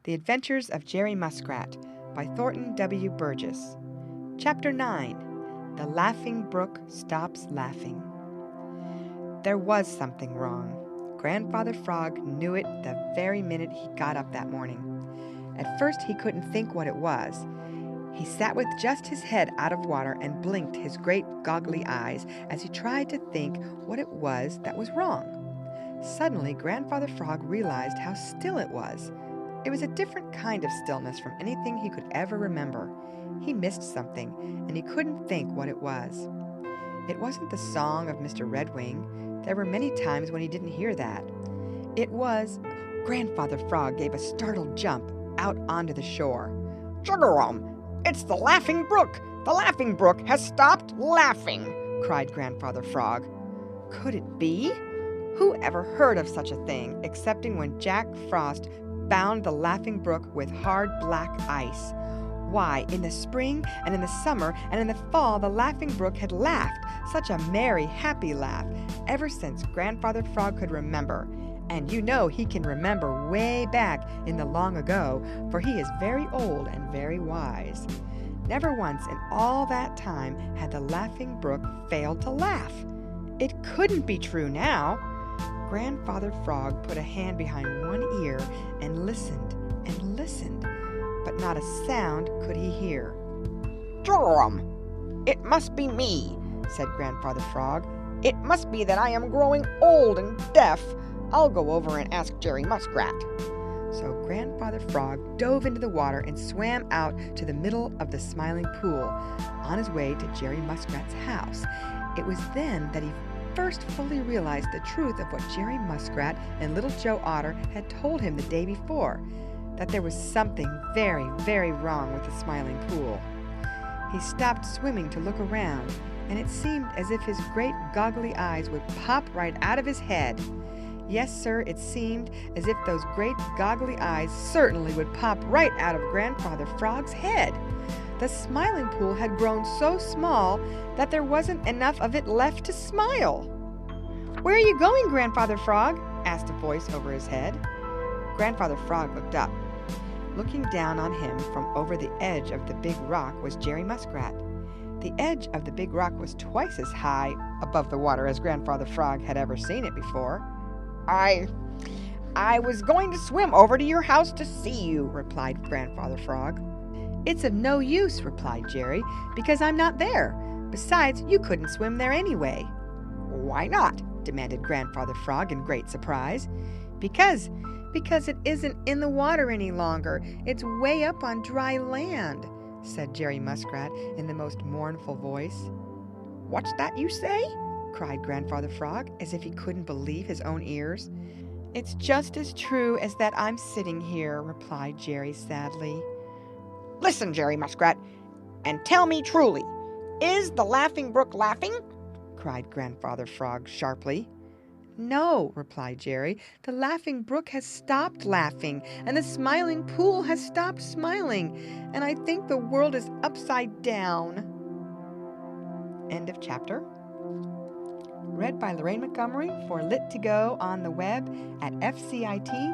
The Adventures of Jerry Muskrat by Thornton W. Burgess. Chapter 9. The Laughing Brook Stops Laughing. There was something wrong. Grandfather Frog knew it the very minute he got up that morning. At first he couldn't think what it was. He sat with just his head out of water and blinked his great goggly eyes as he tried to think what it was that was wrong. Suddenly, Grandfather Frog realized how still it was. It was a different kind of stillness from anything he could ever remember. He missed something, and he couldn't think what it was. It wasn't the song of Mr. Redwing. There were many times when he didn't hear that. It was... Grandfather Frog gave a startled jump out onto the shore. "Chugarum! It's the Laughing Brook! The Laughing Brook has stopped laughing!" cried Grandfather Frog. Could it be? Who ever heard of such a thing, excepting when Jack Frost bound the Laughing Brook with hard black ice? Why, in the spring and in the summer and in the fall, the Laughing Brook had laughed, such a merry, happy laugh, ever since Grandfather Frog could remember. And you know he can remember way back in the long ago, for he is very old and very wise. Never once in all that time had the Laughing Brook failed to laugh. It couldn't be true now. Grandfather Frog put a hand behind one ear and listened, but not a sound could he hear. "Chugarum! It must be me," said Grandfather Frog. "It must be that I am growing old and deaf. I'll go over and ask Jerry Muskrat." So Grandfather Frog dove into the water and swam out to the middle of the Smiling Pool on his way to Jerry Muskrat's house. It was then that he first fully realized the truth of what Jerry Muskrat and Little Joe Otter had told him the day before, that there was something very, very wrong with the Smiling Pool. He stopped swimming to look around, and it seemed as if his great goggly eyes would pop right out of his head. Yes, sir, it seemed as if those great goggly eyes certainly would pop right out of Grandfather Frog's head. The Smiling Pool had grown so small that there wasn't enough of it left to smile. "Where are you going, Grandfather Frog?" asked a voice over his head. Grandfather Frog looked up. Looking down on him from over the edge of the big rock was Jerry Muskrat. The edge of the big rock was twice as high above the water as Grandfather Frog had ever seen it before. I was going to swim over to your house to see you," replied Grandfather Frog. "It's of no use," replied Jerry, "because I'm not there. Besides, you couldn't swim there anyway." "Why not?" demanded Grandfather Frog in great surprise. Because it isn't in the water any longer. It's way up on dry land," said Jerry Muskrat in the most mournful voice. "What's that you say?" cried Grandfather Frog, as if he couldn't believe his own ears. "It's just as true as that I'm sitting here," replied Jerry sadly. "Listen, Jerry Muskrat, and tell me truly, is the Laughing Brook laughing?" cried Grandfather Frog sharply. "No," replied Jerry. "The Laughing Brook has stopped laughing, and the Smiling Pool has stopped smiling, and I think the world is upside down." End of chapter. Read by Lorraine Montgomery for Lit2Go on the web at fcit.usf.edu.